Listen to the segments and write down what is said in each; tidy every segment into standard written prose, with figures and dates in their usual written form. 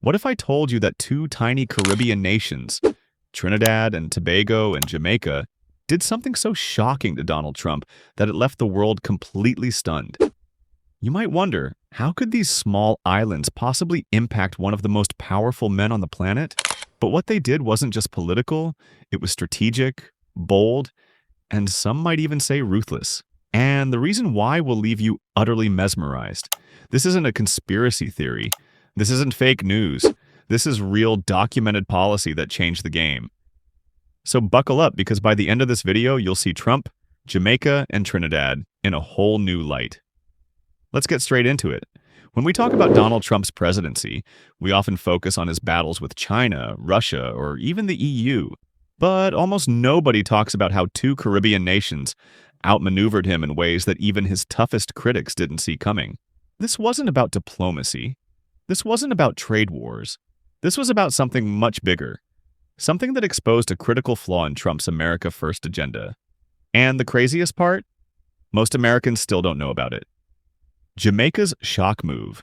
What if I told you that two tiny Caribbean nations, Trinidad and Tobago and Jamaica, did something so shocking to Donald Trump that it left the world completely stunned? You might wonder, how could these small islands possibly impact one of the most powerful men on the planet? But what they did wasn't just political, it was strategic, bold, and some might even say ruthless. And the reason why will leave you utterly mesmerized. This isn't a conspiracy theory. This isn't fake news. This is real documented policy that changed the game. So buckle up, because by the end of this video, you'll see Trump, Jamaica, and Trinidad in a whole new light. Let's get straight into it. When we talk about Donald Trump's presidency, we often focus on his battles with China, Russia, or even the EU. But almost nobody talks about how two Caribbean nations outmaneuvered him in ways that even his toughest critics didn't see coming. This wasn't about diplomacy. This wasn't about trade wars. This was about something much bigger. Something that exposed a critical flaw in Trump's America First agenda. And the craziest part? Most Americans still don't know about it. Jamaica's shock move.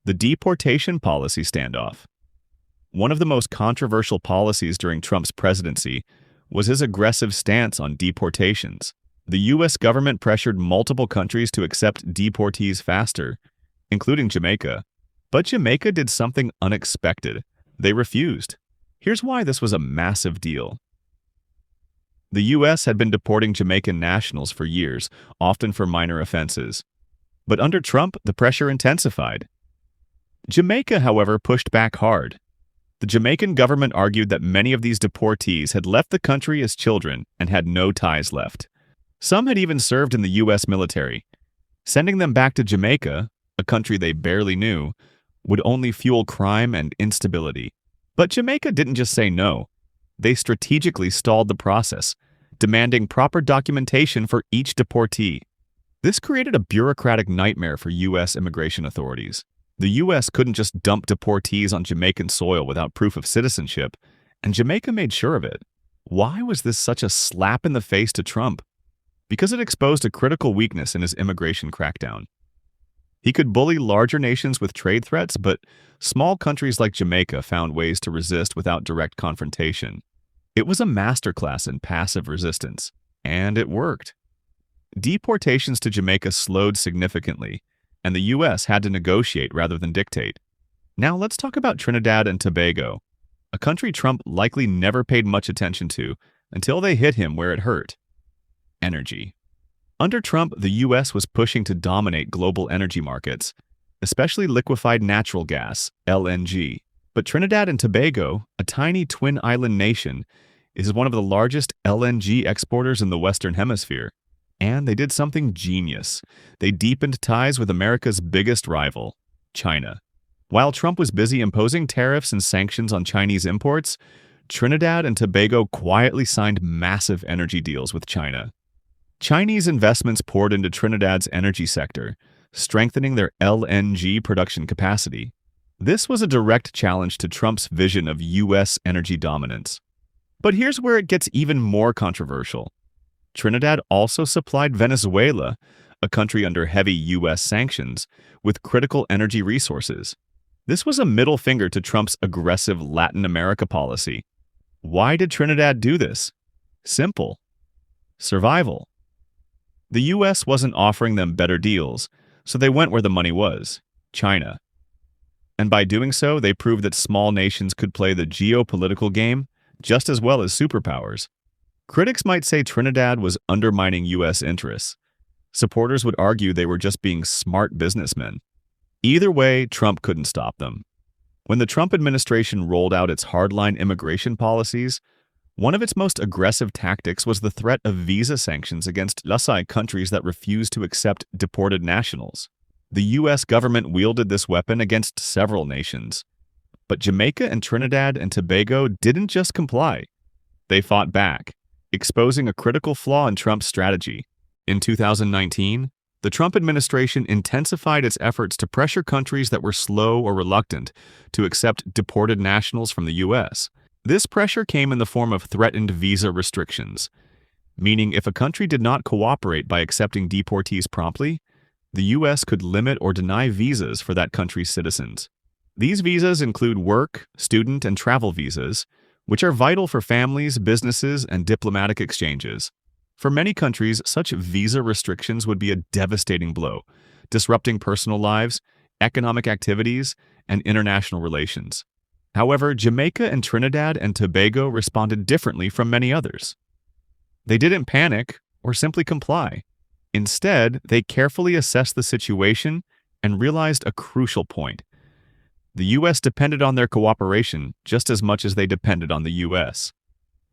The deportation policy standoff. One of the most controversial policies during Trump's presidency was his aggressive stance on deportations. The U.S. government pressured multiple countries to accept deportees faster, including Jamaica. But Jamaica did something unexpected. They refused. Here's why this was a massive deal. The U.S. had been deporting Jamaican nationals for years, often for minor offenses. But under Trump, the pressure intensified. Jamaica, however, pushed back hard. The Jamaican government argued that many of these deportees had left the country as children and had no ties left. Some had even served in the U.S. military. Sending them back to Jamaica, a country they barely knew, would only fuel crime and instability. But Jamaica didn't just say no. They strategically stalled the process, demanding proper documentation for each deportee. This created a bureaucratic nightmare for U.S. immigration authorities. The U.S. couldn't just dump deportees on Jamaican soil without proof of citizenship, and Jamaica made sure of it. Why was this such a slap in the face to Trump? Because it exposed a critical weakness in his immigration crackdown. He could bully larger nations with trade threats, but small countries like Jamaica found ways to resist without direct confrontation. It was a masterclass in passive resistance, and it worked. Deportations to Jamaica slowed significantly, and the U.S. had to negotiate rather than dictate. Now let's talk about Trinidad and Tobago, a country Trump likely never paid much attention to until they hit him where it hurt. Energy. Under Trump, the U.S. was pushing to dominate global energy markets, especially liquefied natural gas, LNG. But Trinidad and Tobago, a tiny twin island nation, is one of the largest LNG exporters in the Western Hemisphere. And they did something genius. They deepened ties with America's biggest rival, China. While Trump was busy imposing tariffs and sanctions on Chinese imports, Trinidad and Tobago quietly signed massive energy deals with China. Chinese investments poured into Trinidad's energy sector, strengthening their LNG production capacity. This was a direct challenge to Trump's vision of U.S. energy dominance. But here's where it gets even more controversial. Trinidad also supplied Venezuela, a country under heavy U.S. sanctions, with critical energy resources. This was a middle finger to Trump's aggressive Latin America policy. Why did Trinidad do this? Simple. Survival. The U.S. wasn't offering them better deals, so they went where the money was, China. And by doing so, they proved that small nations could play the geopolitical game just as well as superpowers. Critics might say Trinidad was undermining U.S. interests. Supporters would argue they were just being smart businessmen. Either way, Trump couldn't stop them. When the Trump administration rolled out its hardline immigration policies, one of its most aggressive tactics was the threat of visa sanctions against laissez countries that refused to accept deported nationals. The U.S. government wielded this weapon against several nations. But Jamaica and Trinidad and Tobago didn't just comply. They fought back, exposing a critical flaw in Trump's strategy. In 2019, the Trump administration intensified its efforts to pressure countries that were slow or reluctant to accept deported nationals from the U.S. This pressure came in the form of threatened visa restrictions, meaning if a country did not cooperate by accepting deportees promptly, the U.S. could limit or deny visas for that country's citizens. These visas include work, student, and travel visas, which are vital for families, businesses, and diplomatic exchanges. For many countries, such visa restrictions would be a devastating blow, disrupting personal lives, economic activities, and international relations. However, Jamaica and Trinidad and Tobago responded differently from many others. They didn't panic or simply comply. Instead, they carefully assessed the situation and realized a crucial point. The U.S. depended on their cooperation just as much as they depended on the U.S.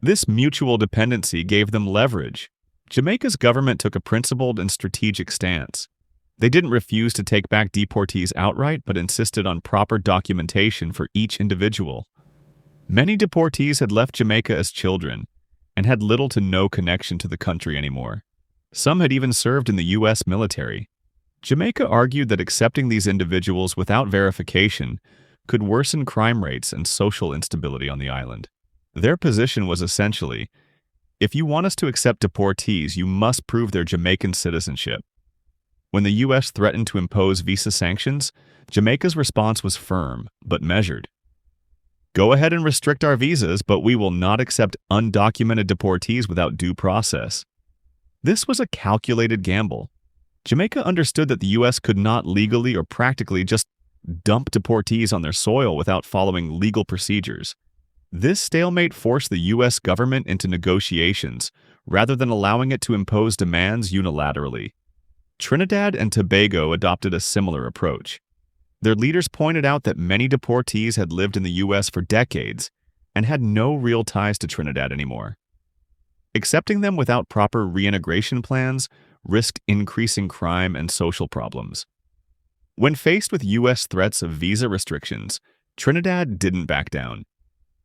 This mutual dependency gave them leverage. Jamaica's government took a principled and strategic stance. They didn't refuse to take back deportees outright, but insisted on proper documentation for each individual. Many deportees had left Jamaica as children and had little to no connection to the country anymore. Some had even served in the U.S. military. Jamaica argued that accepting these individuals without verification could worsen crime rates and social instability on the island. Their position was essentially, if you want us to accept deportees, you must prove their Jamaican citizenship. When the U.S. threatened to impose visa sanctions, Jamaica's response was firm but measured. Go ahead and restrict our visas, but we will not accept undocumented deportees without due process. This was a calculated gamble. Jamaica understood that the U.S. could not legally or practically just dump deportees on their soil without following legal procedures. This stalemate forced the U.S. government into negotiations rather than allowing it to impose demands unilaterally. Trinidad and Tobago adopted a similar approach. Their leaders pointed out that many deportees had lived in the U.S. for decades and had no real ties to Trinidad anymore. Accepting them without proper reintegration plans risked increasing crime and social problems. When faced with U.S. threats of visa restrictions, Trinidad didn't back down.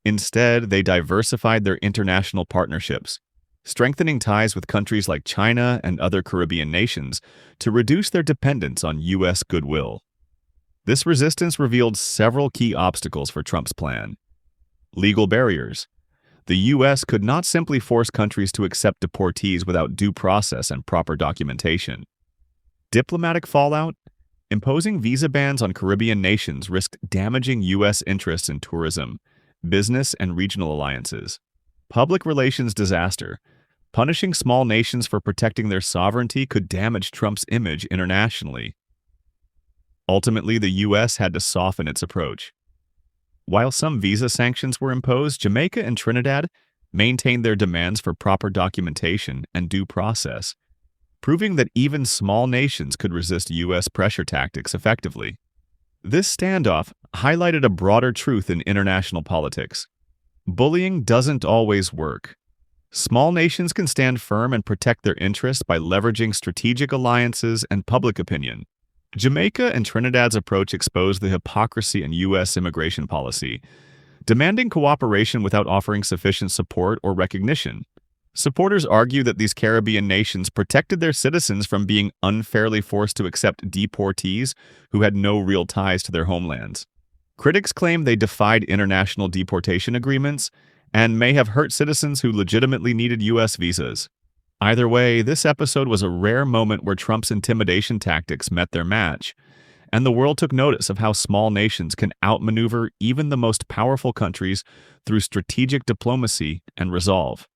Instead, they diversified their international partnerships, strengthening ties with countries like China and other Caribbean nations to reduce their dependence on U.S. goodwill. This resistance revealed several key obstacles for Trump's plan. Legal barriers. The U.S. could not simply force countries to accept deportees without due process and proper documentation. Diplomatic fallout. Imposing visa bans on Caribbean nations risked damaging U.S. interests in tourism, business, and regional alliances. Public relations disaster. Punishing small nations for protecting their sovereignty could damage Trump's image internationally. Ultimately, the U.S. had to soften its approach. While some visa sanctions were imposed, Jamaica and Trinidad maintained their demands for proper documentation and due process, proving that even small nations could resist U.S. pressure tactics effectively. This standoff highlighted a broader truth in international politics. Bullying doesn't always work. Small nations can stand firm and protect their interests by leveraging strategic alliances and public opinion. Jamaica and Trinidad's approach exposed the hypocrisy in U.S. immigration policy, demanding cooperation without offering sufficient support or recognition. Supporters argue that these Caribbean nations protected their citizens from being unfairly forced to accept deportees who had no real ties to their homelands. Critics claim they defied international deportation agreements and may have hurt citizens who legitimately needed U.S. visas. Either way, this episode was a rare moment where Trump's intimidation tactics met their match, and the world took notice of how small nations can outmaneuver even the most powerful countries through strategic diplomacy and resolve.